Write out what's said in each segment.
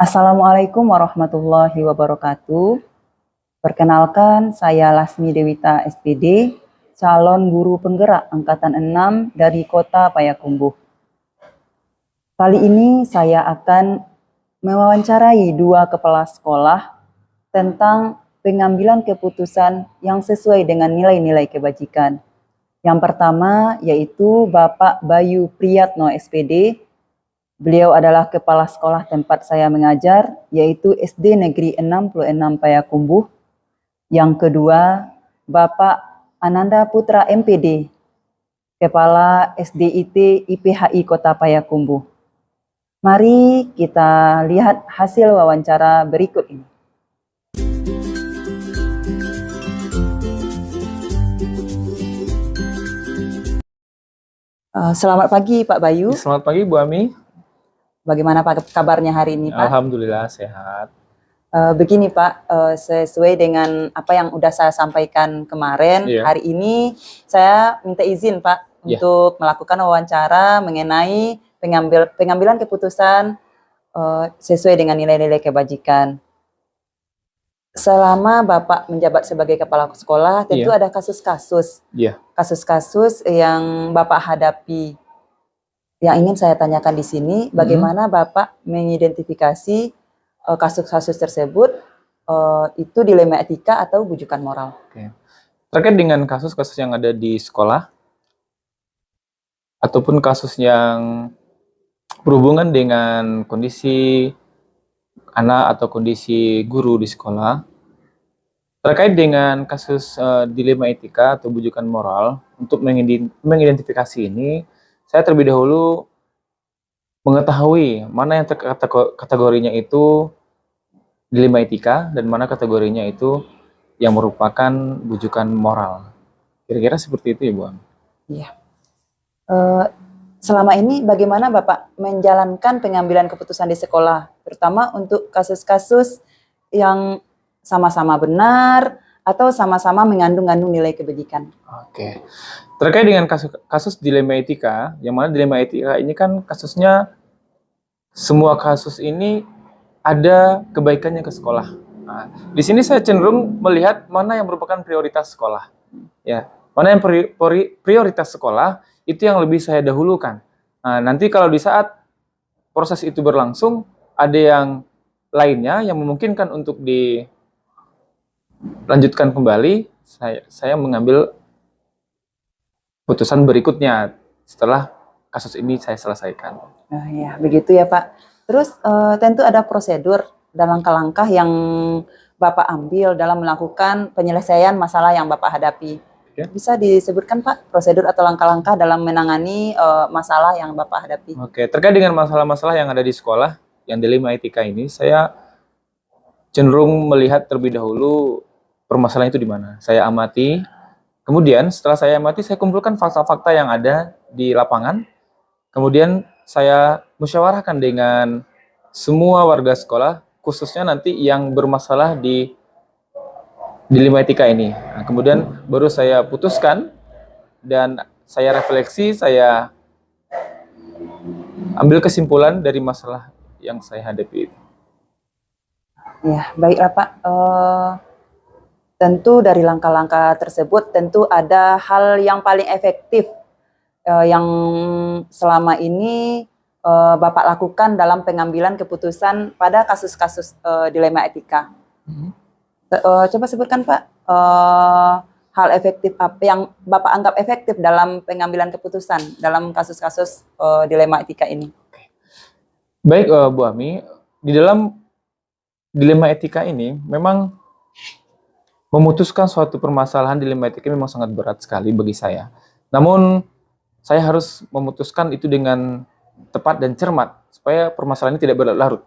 Assalamualaikum warahmatullahi wabarakatuh. Perkenalkan, saya Lasmi Dewita SPD, calon guru penggerak Angkatan 6 dari Kota Payakumbuh. Kali ini saya akan mewawancarai dua kepala sekolah tentang pengambilan keputusan yang sesuai dengan nilai-nilai kebajikan. Yang pertama yaitu Bapak Bayu Priyatno SPD. Beliau adalah kepala sekolah tempat saya mengajar, yaitu SD Negeri 66 Payakumbuh. Yang kedua, Bapak Ananda Putra MPD, Kepala SDIT IPHI Kota Payakumbuh. Mari kita lihat hasil wawancara berikut ini. Selamat pagi Pak Bayu. Selamat pagi Bu Ami. Bagaimana Pak kabarnya hari ini Pak? Alhamdulillah sehat. Begini Pak, sesuai dengan apa yang udah saya sampaikan kemarin, hari ini saya minta izin Pak untuk melakukan wawancara mengenai pengambilan keputusan sesuai dengan nilai-nilai kebajikan. Selama Bapak menjabat sebagai kepala sekolah, tentu ada kasus-kasus, kasus-kasus yang Bapak hadapi. Yang ingin saya tanyakan di sini, bagaimana Bapak mengidentifikasi kasus-kasus tersebut itu dilema etika atau bujukan moral? Terkait dengan kasus-kasus yang ada di sekolah ataupun kasus yang berhubungan dengan kondisi anak atau kondisi guru di sekolah, terkait dengan kasus dilema etika atau bujukan moral, untuk mengidentifikasi ini, saya terlebih dahulu mengetahui mana yang kategorinya itu dilema etika dan mana kategorinya itu yang merupakan bujukan moral. Kira-kira seperti itu ya Bu Am? Iya. Selama ini bagaimana Bapak menjalankan pengambilan keputusan di sekolah, terutama untuk kasus-kasus yang sama-sama benar atau sama-sama mengandung nilai kebajikan? Oke. Terkait dengan kasus dilema etika, yang mana dilema etika ini kan kasusnya, semua kasus ini ada kebaikannya ke sekolah. Nah, di sini saya cenderung melihat mana yang merupakan prioritas sekolah. Ya, mana yang prioritas sekolah itu yang lebih saya dahulukan. Nah, nanti kalau di saat proses itu berlangsung, ada yang lainnya yang memungkinkan untuk dilanjutkan kembali, saya mengambil putusan berikutnya setelah kasus ini saya selesaikan. Nah, ya, begitu ya Pak. Terus tentu ada prosedur dan langkah-langkah yang Bapak ambil dalam melakukan penyelesaian masalah yang Bapak hadapi. Bisa disebutkan Pak prosedur atau langkah-langkah dalam menangani masalah yang Bapak hadapi? Oke, terkait dengan masalah-masalah yang ada di sekolah, yang dilema etika ini, saya cenderung melihat terlebih dahulu permasalahan itu di mana. Saya amati. Kemudian setelah saya amati, saya kumpulkan fakta-fakta yang ada di lapangan. Kemudian saya musyawarahkan dengan semua warga sekolah, khususnya nanti yang bermasalah di dilema etika ini. Nah, kemudian baru saya putuskan dan saya refleksi, saya ambil kesimpulan dari masalah yang saya hadapi itu. Ya, baiklah Pak. Tentu dari langkah-langkah tersebut tentu ada hal yang paling efektif yang selama ini Bapak lakukan dalam pengambilan keputusan pada kasus-kasus dilema etika. Coba sebutkan Pak hal efektif apa yang Bapak anggap efektif dalam pengambilan keputusan dalam kasus-kasus dilema etika ini. Baik Bu Ami, di dalam dilema etika ini memang memutuskan suatu permasalahan dilema etika memang sangat berat sekali bagi saya. Namun saya harus memutuskan itu dengan tepat dan cermat supaya permasalahan ini tidak berlarut.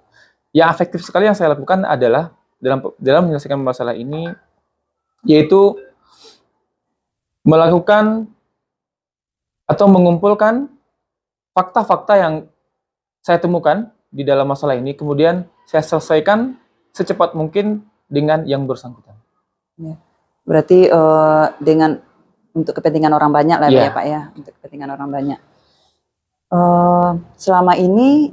Yang efektif sekali yang saya lakukan adalah dalam menyelesaikan masalah ini, yaitu melakukan atau mengumpulkan fakta-fakta yang saya temukan di dalam masalah ini, kemudian saya selesaikan secepat mungkin dengan yang bersangkutan. Ya. Berarti dengan untuk kepentingan orang banyak lah ya Pak ya, untuk kepentingan orang banyak. Selama ini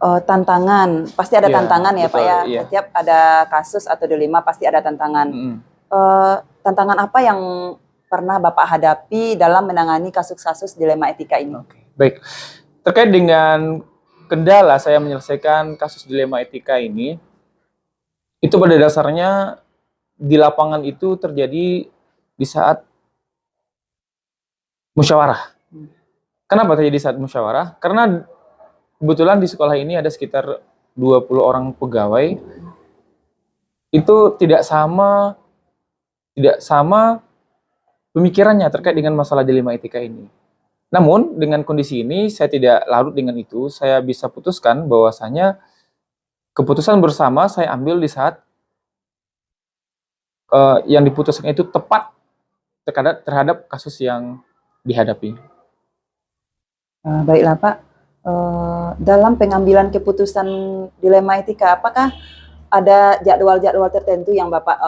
Tantangan, pasti ada Iya, tantangan ya Pak betul, ya. iya. Setiap ada kasus atau dilema pasti ada tantangan. Tantangan apa yang pernah Bapak hadapi dalam menangani kasus-kasus dilema etika ini? Oke, baik. Terkait dengan kendala saya menyelesaikan kasus dilema etika ini, itu pada dasarnya di lapangan itu terjadi di saat musyawarah. Kenapa terjadi saat musyawarah? Karena kebetulan di sekolah ini ada sekitar 20 orang pegawai. Itu tidak sama pemikirannya terkait dengan masalah dilema etika ini. Namun dengan kondisi ini saya tidak larut dengan itu, saya bisa putuskan bahwasanya keputusan bersama saya ambil di saat yang diputuskan itu tepat terhadap kasus yang dihadapi. Baiklah Pak, dalam pengambilan keputusan dilema etika, apakah ada jadwal-jadwal tertentu yang Bapak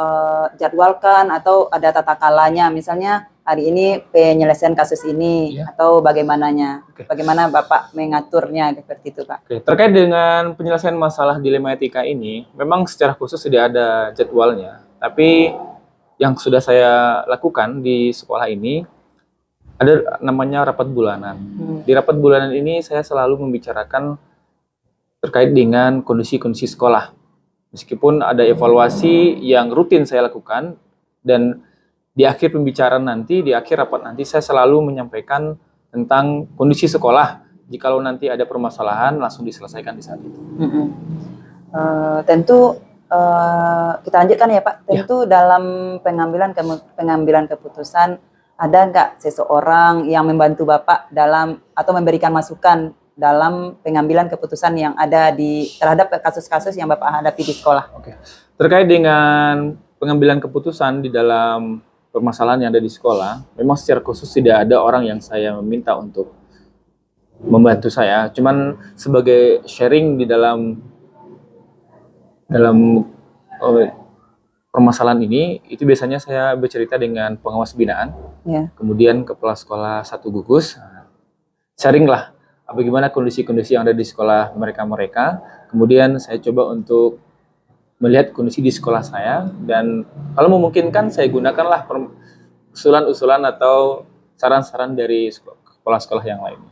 jadwalkan atau ada tata kalanya, misalnya hari ini penyelesaian kasus ini, Iya. atau bagaimananya? Oke. Bagaimana Bapak mengaturnya seperti itu Pak? Oke, terkait dengan penyelesaian masalah dilema etika ini, memang secara khusus tidak ada jadwalnya. Tapi yang sudah saya lakukan di sekolah ini, ada namanya rapat bulanan. Di rapat bulanan ini saya selalu membicarakan terkait dengan kondisi-kondisi sekolah. Meskipun ada evaluasi yang rutin saya lakukan, dan di akhir pembicaraan nanti, di akhir rapat nanti, saya selalu menyampaikan tentang kondisi sekolah. Jikalau nanti ada permasalahan, langsung diselesaikan di saat itu. Tentu kita lanjutkan ya Pak. Ya. Tentu dalam pengambilan keputusan, ada nggak seseorang yang membantu Bapak dalam atau memberikan masukan dalam pengambilan keputusan yang ada terhadap kasus-kasus yang Bapak hadapi di sekolah? Oke. Terkait dengan pengambilan keputusan di dalam permasalahan yang ada di sekolah, memang secara khusus tidak ada orang yang saya meminta untuk membantu saya. Cuman sebagai sharing di dalam permasalahan ini, itu biasanya saya bercerita dengan pengawas binaan, Ya. kemudian kepala sekolah satu gugus, sharing lah bagaimana kondisi-kondisi yang ada di sekolah mereka. Kemudian saya coba untuk melihat kondisi di sekolah saya, dan kalau memungkinkan saya gunakanlah usulan-usulan atau saran-saran dari kepala sekolah yang lainnya.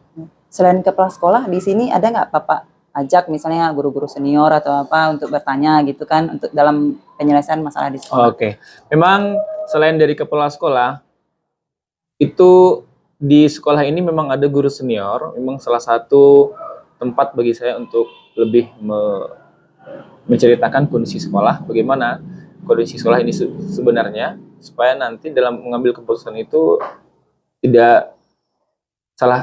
Selain kepala sekolah, di sini ada nggak Bapak ajak misalnya guru-guru senior atau apa untuk bertanya gitu kan, untuk dalam penyelesaian masalah di sekolah? Oke. Memang selain dari kepala sekolah, itu di sekolah ini memang ada guru senior, memang salah satu tempat bagi saya untuk lebih menceritakan kondisi sekolah, bagaimana kondisi sekolah ini sebenarnya, supaya nanti dalam mengambil keputusan itu tidak salah,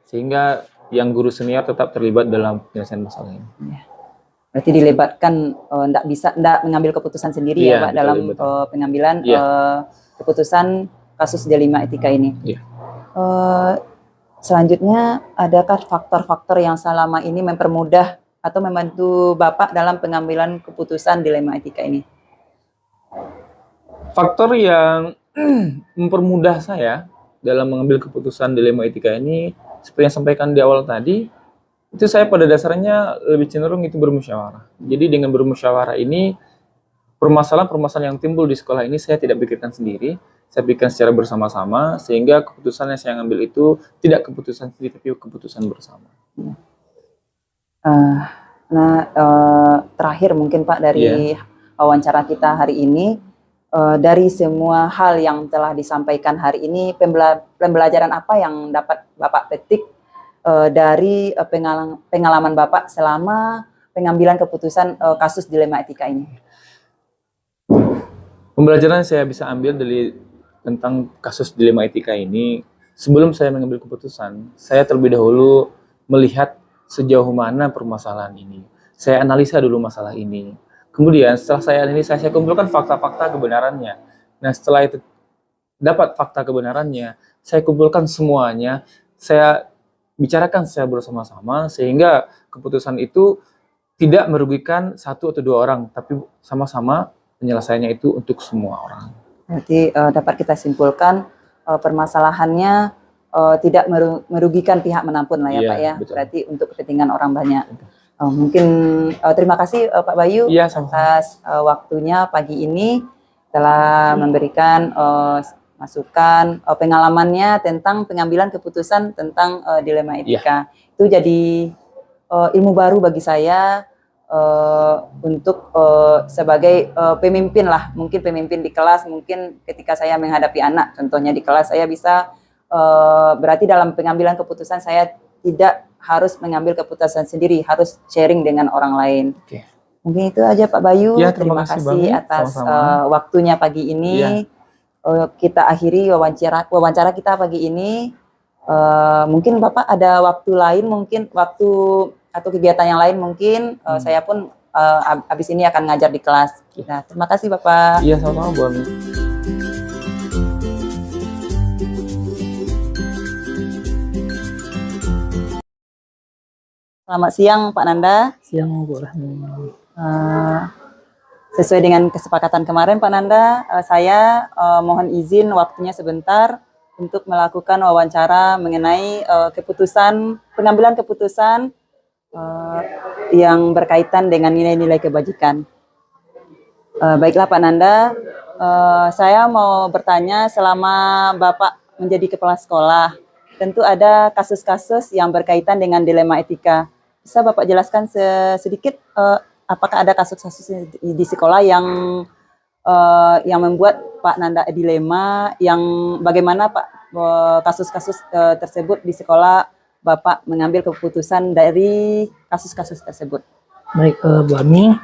sehingga yang guru senior tetap terlibat dalam penyelesaian masalah ini. Berarti dilibatkan, enggak mengambil keputusan sendiri Iya, ya Pak, dalam pengambilan keputusan kasus dilema etika ini. Iya. Selanjutnya, adakah faktor-faktor yang selama ini mempermudah atau membantu Bapak dalam pengambilan keputusan dilema etika ini? Faktor yang mempermudah saya dalam mengambil keputusan dilema etika ini, seperti yang sampaikan di awal tadi, itu saya pada dasarnya lebih cenderung itu bermusyawarah. Jadi dengan bermusyawarah ini, permasalahan-permasalahan yang timbul di sekolah ini saya tidak pikirkan sendiri, saya pikirkan secara bersama-sama, sehingga keputusan yang saya ambil itu tidak keputusan sendiri, tapi keputusan bersama. Terakhir mungkin Pak, dari wawancara kita hari ini, dari semua hal yang telah disampaikan hari ini, pembelajaran apa yang dapat Bapak petik dari pengalaman Bapak selama pengambilan keputusan kasus dilema etika ini? Pembelajaran yang saya bisa ambil tentang kasus dilema etika ini, sebelum saya mengambil keputusan, saya terlebih dahulu melihat sejauh mana permasalahan ini. Saya analisa dulu masalah ini. Kemudian setelah saya analisa, saya kumpulkan fakta-fakta kebenarannya. Nah, setelah itu dapat fakta kebenarannya, saya kumpulkan semuanya, saya bicarakan secara bersama-sama, sehingga keputusan itu tidak merugikan satu atau dua orang, tapi sama-sama penyelesaiannya itu untuk semua orang. Berarti dapat kita simpulkan permasalahannya tidak merugikan pihak manapun lah ya Iya, Pak ya. betul. Berarti untuk kepentingan orang banyak. Mungkin terima kasih Pak Bayu Iya, sama-sama. atas waktunya pagi ini telah memberikan masukan pengalamannya tentang pengambilan keputusan tentang dilema etika. Itu jadi ilmu baru bagi saya untuk sebagai pemimpin lah, mungkin pemimpin di kelas, mungkin ketika saya menghadapi anak, contohnya di kelas saya bisa berarti dalam pengambilan keputusan saya tidak harus mengambil keputusan sendiri, harus sharing dengan orang lain. Oke. Mungkin itu aja Pak Bayu. Ya, terima kasih kasih Bang. atas Sama-sama. waktunya pagi ini. Kita akhiri wawancara kita pagi ini. Mungkin Bapak ada waktu lain, mungkin waktu atau kegiatan yang lain mungkin saya pun habis ini akan ngajar di kelas. Nah, terima kasih Bapak. Iya, sama-sama Bu Ami. Selamat siang Pak Nanda. Siang Bu Rahmi. Sesuai dengan kesepakatan kemarin Pak Nanda, saya mohon izin waktunya sebentar untuk melakukan wawancara mengenai pengambilan keputusan yang berkaitan dengan nilai-nilai kebajikan. Baiklah Pak Nanda, saya mau bertanya, selama Bapak menjadi kepala sekolah, tentu ada kasus-kasus yang berkaitan dengan dilema etika. Bisa Bapak jelaskan sedikit apakah ada kasus-kasus di sekolah yang membuat Pak Nanda dilema, yang bagaimana Pak kasus-kasus tersebut di sekolah Bapak mengambil keputusan dari kasus-kasus tersebut? Baik Bu Ami,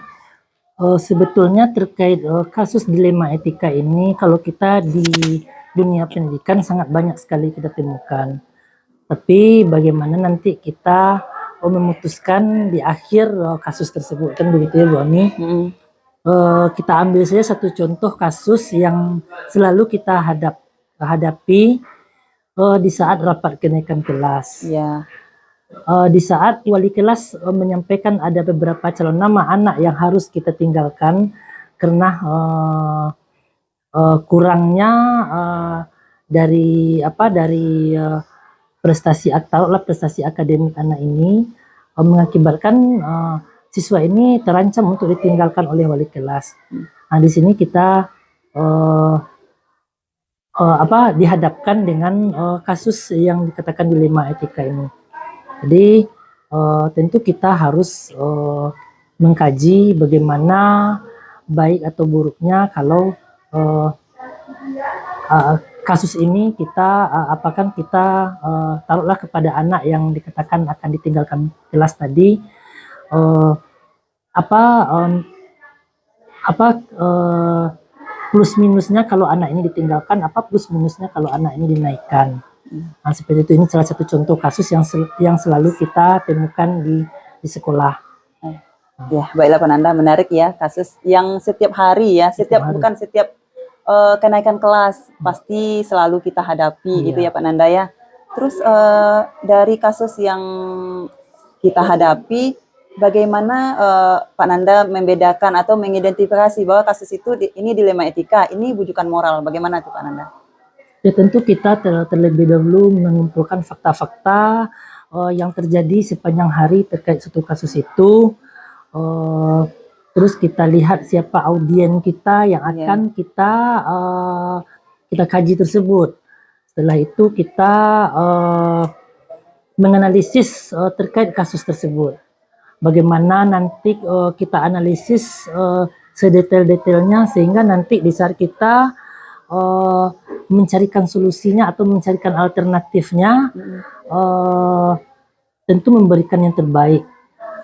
sebetulnya terkait kasus dilema etika ini, kalau kita di dunia pendidikan sangat banyak sekali kita temukan. Tapi bagaimana nanti kita memutuskan di akhir kasus tersebut, kan begitu ya Bu Ami. Kita ambil saja satu contoh kasus yang selalu kita hadapi di saat rapat kenaikan kelas. Ya. Di saat wali kelas menyampaikan ada beberapa calon nama anak yang harus kita tinggalkan karena kurangnya dari prestasi akademik anak ini, mengakibatkan siswa ini terancam untuk ditinggalkan oleh wali kelas. Nah, di sini kita dihadapkan dengan kasus yang dikatakan dilema etika ini. Jadi tentu kita harus mengkaji bagaimana baik atau buruknya kalau kasus ini apakah kita taruhlah kepada anak yang dikatakan akan ditinggalkan kelas tadi, plus minusnya kalau anak ini ditinggalkan, apa plus minusnya kalau anak ini dinaikkan. Nah, seperti itu. Ini salah satu contoh kasus yang selalu kita temukan di sekolah. Ya, baiklah Pak Nanda, menarik ya, kasus yang setiap hari ya, bukan setiap kenaikan kelas pasti selalu kita hadapi gitu ya Pak Nanda ya. Terus dari kasus yang kita hadapi, bagaimana Pak Nanda membedakan atau mengidentifikasi bahwa kasus itu ini dilema etika, ini bujukan moral, bagaimana tuh Pak Nanda? Ya, tentu kita terlebih dahulu mengumpulkan fakta-fakta yang terjadi sepanjang hari terkait suatu kasus itu. Terus kita lihat siapa audien kita yang akan kita kaji tersebut. Setelah itu kita menganalisis terkait kasus tersebut. Bagaimana nanti kita analisis sedetail-detailnya sehingga nanti di saat kita mencarikan solusinya atau mencarikan alternatifnya, tentu memberikan yang terbaik.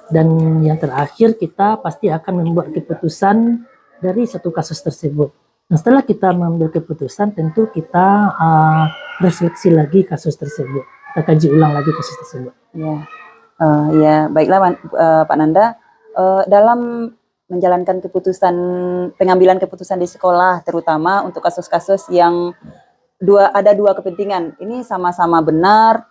Dan yang terakhir kita pasti akan membuat keputusan dari satu kasus tersebut. Nah, setelah kita mengambil keputusan, tentu kita refleksi lagi kasus tersebut. Kita kaji ulang lagi kasus tersebut. Ya, baiklah Pak Nanda. Dalam menjalankan pengambilan keputusan di sekolah, terutama untuk kasus-kasus yang ada dua kepentingan, ini sama-sama benar,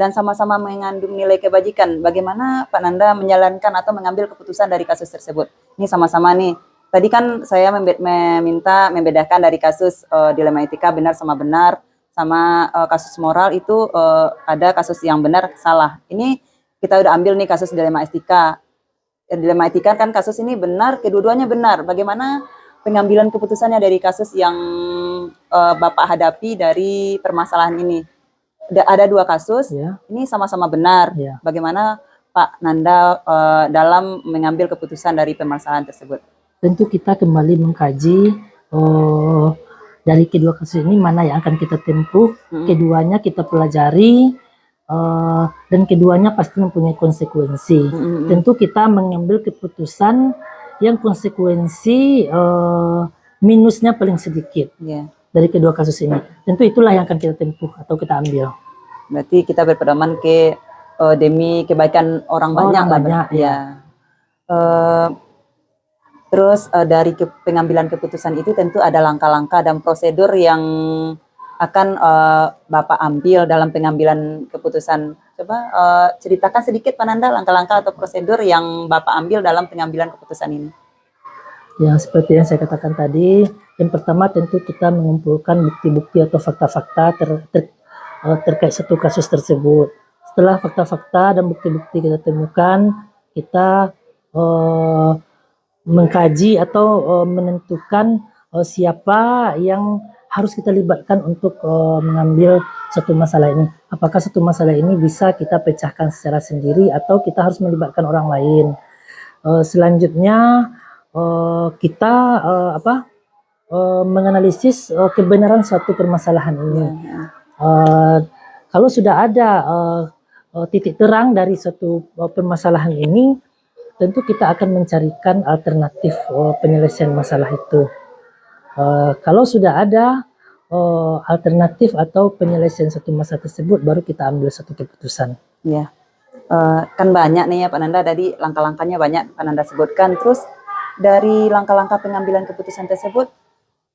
dan sama-sama mengandung nilai kebajikan. Bagaimana Pak Nanda menjalankan atau mengambil keputusan dari kasus tersebut? Ini sama-sama nih. Tadi kan saya meminta membedakan dari kasus dilema etika benar sama benar, sama kasus moral itu ada kasus yang benar salah. Ini kita udah ambil nih kasus dilema etika. Dilema etika kan kasus ini benar, kedua-duanya benar. Bagaimana pengambilan keputusannya dari kasus yang Bapak hadapi dari permasalahan ini? Ada dua kasus, Ya. ini sama-sama benar. Ya. Bagaimana Pak Nanda dalam mengambil keputusan dari permasalahan tersebut? Tentu kita kembali mengkaji dari kedua kasus ini mana yang akan kita tempuh, keduanya kita pelajari, dan keduanya pasti mempunyai konsekuensi. Tentu kita mengambil keputusan yang konsekuensi minusnya paling sedikit dari kedua kasus ini. Tentu itulah yang akan kita tempuh atau kita ambil. Berarti kita berpedoman ke demi kebaikan orang banyak. Ya. Terus dari pengambilan keputusan itu tentu ada langkah-langkah dan prosedur yang akan Bapak ambil dalam pengambilan keputusan. Coba ceritakan sedikit Pak Nanda langkah-langkah atau prosedur yang Bapak ambil dalam pengambilan keputusan ini. Yang seperti yang saya katakan tadi, yang pertama tentu kita mengumpulkan bukti-bukti atau fakta-fakta terkait satu kasus tersebut. Setelah fakta-fakta dan bukti-bukti kita temukan, kita mengkaji atau menentukan siapa yang harus kita libatkan untuk mengambil satu masalah ini. Apakah satu masalah ini bisa kita pecahkan secara sendiri atau kita harus melibatkan orang lain. Selanjutnya kita menganalisis kebenaran suatu permasalahan ini. Kalau sudah ada titik terang dari suatu permasalahan ini, tentu kita akan mencarikan alternatif penyelesaian masalah itu. Kalau sudah ada alternatif atau penyelesaian satu masalah tersebut, baru kita ambil satu keputusan. Ya, kan banyak nih ya Pak Nanda, tadi langkah-langkahnya banyak Pak Nanda sebutkan. Terus dari langkah-langkah pengambilan keputusan tersebut,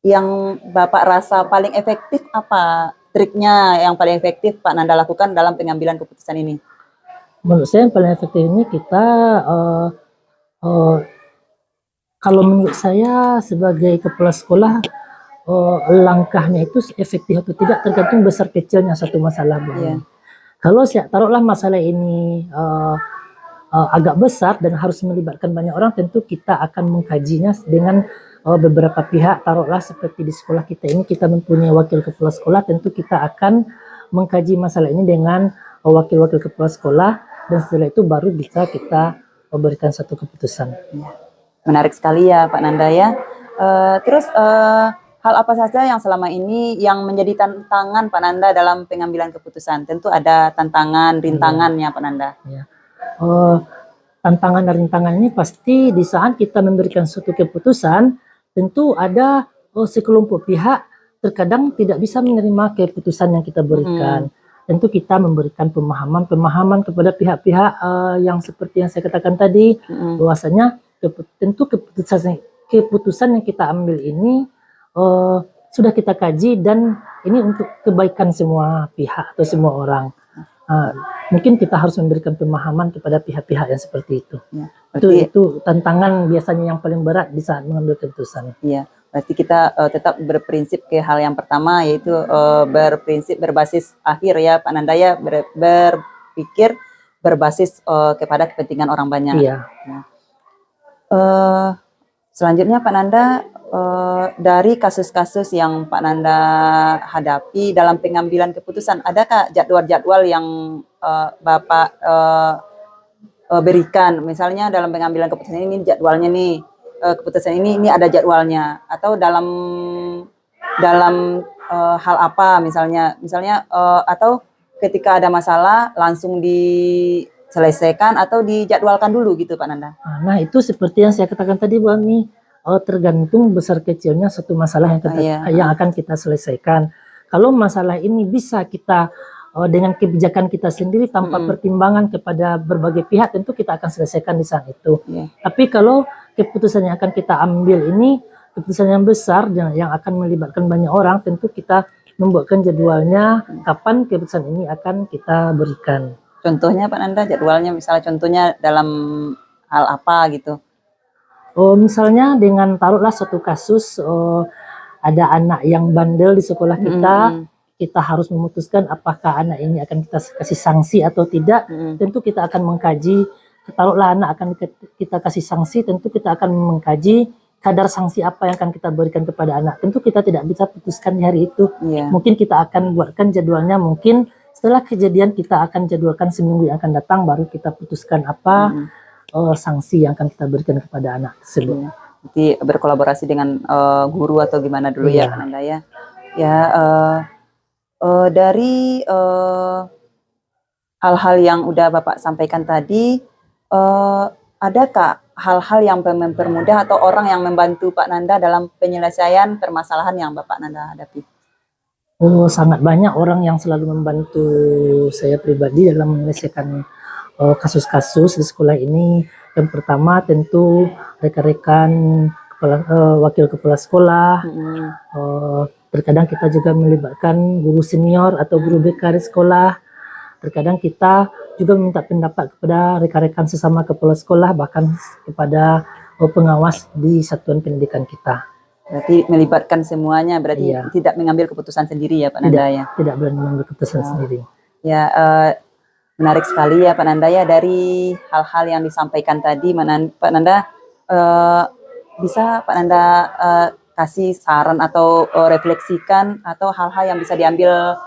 yang Bapak rasa paling efektif apa? Triknya yang paling efektif Pak Nanda lakukan dalam pengambilan keputusan ini? Menurut saya yang paling efektif ini kita kalau menurut saya sebagai kepala sekolah langkahnya itu efektif atau tidak tergantung besar kecilnya satu masalah. Kalau taruhlah masalah ini agak besar dan harus melibatkan banyak orang, tentu kita akan mengkajinya dengan beberapa pihak. Taruhlah seperti di sekolah kita ini kita mempunyai wakil kepala sekolah, tentu kita akan mengkaji masalah ini dengan wakil-wakil kepala sekolah, dan setelah itu baru bisa kita memberikan satu keputusan. Menarik sekali ya Pak Nanda ya. Terus hal apa saja yang selama ini yang menjadi tantangan Pak Nanda dalam pengambilan keputusan? Tentu ada tantangan, rintangannya Pak Nanda. Ya. Tantangan dan rintangan ini pasti di saat kita memberikan suatu keputusan, tentu ada sekelompok pihak terkadang tidak bisa menerima keputusan yang kita berikan. Tentu kita memberikan pemahaman kepada pihak-pihak yang seperti yang saya katakan tadi, bahwasanya tentu keputusan yang kita ambil ini sudah kita kaji dan ini untuk kebaikan semua pihak atau semua orang. Mungkin kita harus memberikan pemahaman kepada pihak-pihak yang seperti itu. Ya, berarti, itu tantangan biasanya yang paling berat di saat mengambil keputusan. Iya. Berarti kita tetap berprinsip ke hal yang pertama, yaitu berprinsip berbasis akhir ya Pak Nanda ya, berpikir berbasis kepada kepentingan orang banyak. Iya. Selanjutnya Pak Nanda, dari kasus-kasus yang Pak Nanda hadapi dalam pengambilan keputusan, adakah jadwal-jadwal yang Bapak berikan? Misalnya dalam pengambilan keputusan ini jadwalnya nih, keputusan ini ada jadwalnya, atau dalam hal apa misalnya atau ketika ada masalah langsung diselesaikan atau dijadwalkan dulu gitu Pak Nanda. Nah itu seperti yang saya katakan tadi Bu Ami, tergantung besar kecilnya satu masalah yang akan kita selesaikan. Kalau masalah ini bisa kita dengan kebijakan kita sendiri tanpa pertimbangan kepada berbagai pihak, tentu kita akan selesaikan di saat itu. Tapi kalau keputusan yang akan kita ambil ini keputusan yang besar yang akan melibatkan banyak orang, tentu kita membuatkan jadwalnya kapan keputusan ini akan kita berikan. Contohnya Pak Nanda, jadwalnya misalnya contohnya dalam hal apa gitu? Misalnya dengan taruhlah suatu kasus ada anak yang bandel di sekolah kita, kita harus memutuskan apakah anak ini akan kita kasih sanksi atau tidak. Tentu kita akan mengkaji, taruhlah anak akan kita kasih sanksi, tentu kita akan mengkaji kadar sanksi apa yang akan kita berikan kepada anak. Tentu kita tidak bisa putuskan di hari itu. Mungkin kita akan buatkan jadwalnya, mungkin setelah kejadian kita akan jadwalkan seminggu yang akan datang, baru kita putuskan apa sanksi yang akan kita berikan kepada anak tersebut. Jadi berkolaborasi dengan guru atau gimana dulu ya Pananda ya. Ya, dari hal-hal yang udah Bapak sampaikan tadi, adakah hal-hal yang mempermudah atau orang yang membantu Pak Nanda dalam penyelesaian permasalahan yang Bapak Nanda hadapi? Oh, sangat banyak orang yang selalu membantu saya pribadi dalam menyelesaikan kasus-kasus di sekolah ini. Yang pertama tentu rekan-rekan wakil kepala sekolah. Terkadang kita juga melibatkan guru senior atau guru BK di sekolah. Terkadang kita juga meminta pendapat kepada rekan-rekan sesama kepala sekolah, bahkan kepada pengawas di satuan pendidikan kita. Berarti melibatkan semuanya, berarti tidak mengambil keputusan sendiri ya Pak Nanda ya? Tidak berani mengambil keputusan sendiri. Ya, menarik sekali ya Pak Nanda ya, dari hal-hal yang disampaikan tadi, Pak Nanda, bisa Pak Nanda kasih saran atau refleksikan atau hal-hal yang bisa diambil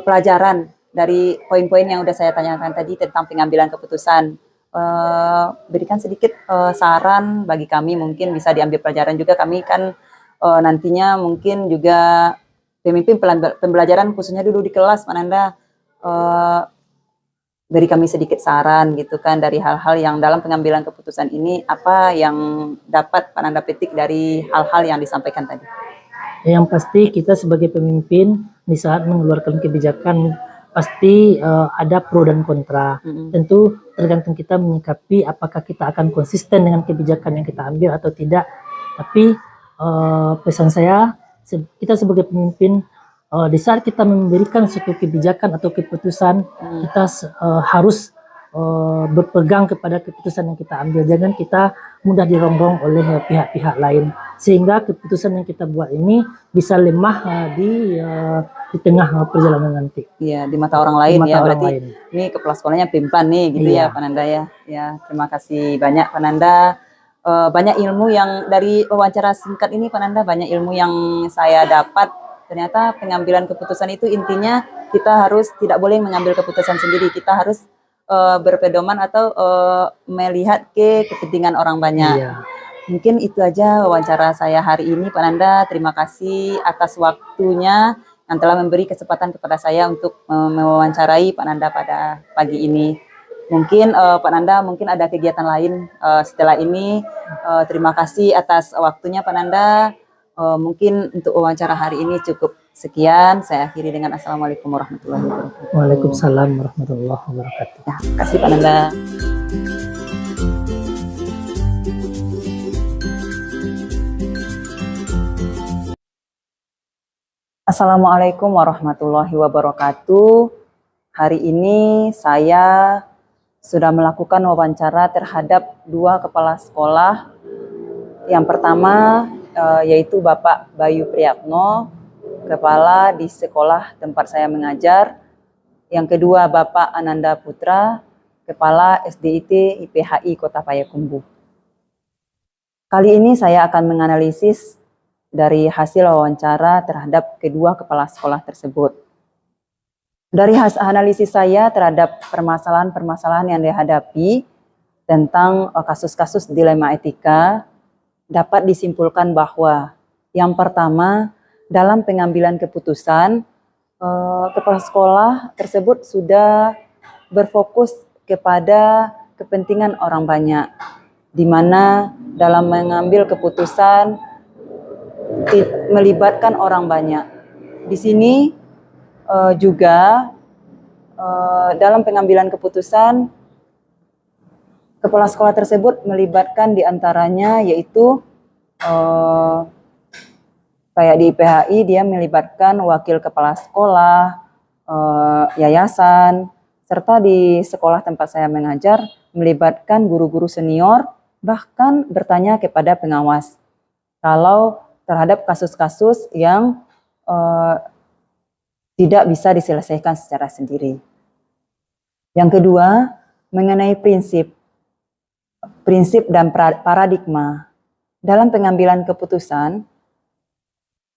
pelajaran dari poin-poin yang udah saya tanyakan tadi tentang pengambilan keputusan. Berikan sedikit saran bagi kami, mungkin bisa diambil pelajaran juga. Kami kan nantinya mungkin juga pemimpin pembelajaran khususnya dulu di kelas, Pak Nanda, beri kami sedikit saran gitu kan dari hal-hal yang dalam pengambilan keputusan ini, apa yang dapat Pak Nanda petik dari hal-hal yang disampaikan tadi? Yang pasti kita sebagai pemimpin di saat mengeluarkan kebijakan pasti ada pro dan kontra. Tentu tergantung kita menyikapi apakah kita akan konsisten dengan kebijakan yang kita ambil atau tidak. Tapi pesan saya, kita sebagai pemimpin, di saat kita memberikan suatu kebijakan atau keputusan, kita harus berpegang kepada keputusan yang kita ambil. Jangan kita mudah dirongrong oleh pihak-pihak lain, sehingga keputusan yang kita buat ini bisa lemah di tengah perjalanan nanti. Iya, di mata orang lain ya, berarti ini kepala sekolahnya pimpan nih gitu ya Pak Nanda ya. Ya, terima kasih banyak Pak Nanda. Banyak ilmu yang dari wawancara singkat ini Pak Nanda, banyak ilmu yang saya dapat. Ternyata pengambilan keputusan itu intinya kita harus tidak boleh mengambil keputusan sendiri, kita harus berpedoman atau melihat ke kepentingan orang banyak. Mungkin itu aja wawancara saya hari ini Pak Nanda. Terima kasih atas waktunya yang telah memberi kesempatan kepada saya untuk mewawancarai Pak Nanda pada pagi ini. Mungkin Pak Nanda mungkin ada kegiatan lain setelah ini. Terima kasih atas waktunya Pak Nanda. Mungkin untuk wawancara hari ini cukup sekian. Saya akhiri dengan Assalamualaikum warahmatullahi wabarakatuh. Waalaikumsalam warahmatullahi wabarakatuh. Ya, terima kasih Pak Nanda. Assalamualaikum warahmatullahi wabarakatuh. Hari ini saya sudah melakukan wawancara terhadap 2 kepala sekolah. Yang pertama yaitu Bapak Bayu Priyatno, kepala di sekolah tempat saya mengajar. Yang kedua Bapak Ananda Putra, kepala SDIT IPHI Kota Payakumbuh. Kali ini saya akan menganalisis dari hasil wawancara terhadap kedua kepala sekolah tersebut. Dari hasil analisis saya terhadap permasalahan-permasalahan yang dihadapi tentang kasus-kasus dilema etika, dapat disimpulkan bahwa yang pertama, dalam pengambilan keputusan, kepala sekolah tersebut sudah berfokus kepada kepentingan orang banyak, di mana dalam mengambil keputusan melibatkan orang banyak. Di sini juga dalam pengambilan keputusan, kepala sekolah tersebut melibatkan diantaranya yaitu kayak di IPHI dia melibatkan wakil kepala sekolah, yayasan, serta di sekolah tempat saya mengajar melibatkan guru-guru senior, bahkan bertanya kepada pengawas kalau terhadap kasus-kasus yang tidak bisa diselesaikan secara sendiri. Yang kedua, mengenai prinsip dan paradigma. Dalam pengambilan keputusan,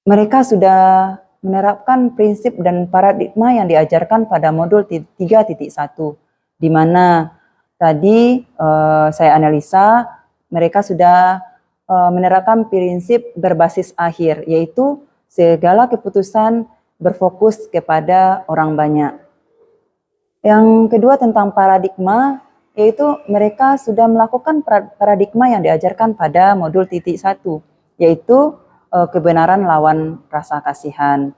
mereka sudah menerapkan prinsip dan paradigma yang diajarkan pada modul 3.1, di mana tadi saya analisa mereka sudah menerapkan prinsip berbasis akhir, yaitu segala keputusan berfokus kepada orang banyak. Yang kedua tentang paradigma, yaitu mereka sudah melakukan paradigma yang diajarkan pada modul 1, yaitu kebenaran lawan rasa kasihan.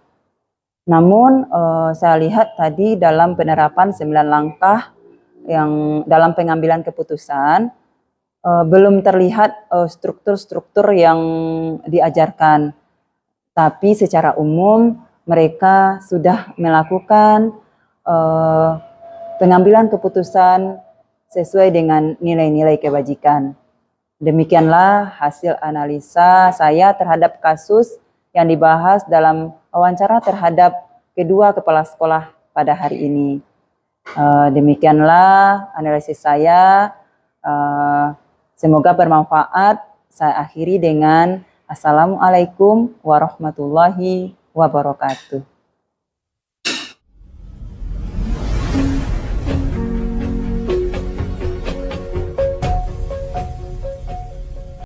Namun saya lihat tadi dalam penerapan 9 langkah yang dalam pengambilan keputusan, belum terlihat struktur-struktur yang diajarkan. Tapi secara umum mereka sudah melakukan pengambilan keputusan sesuai dengan nilai-nilai kebajikan. Demikianlah hasil analisa saya terhadap kasus yang dibahas dalam wawancara terhadap kedua kepala sekolah pada hari ini. Demikianlah analisis saya. Semoga bermanfaat. Saya akhiri dengan Assalamualaikum warahmatullahi wabarakatuh.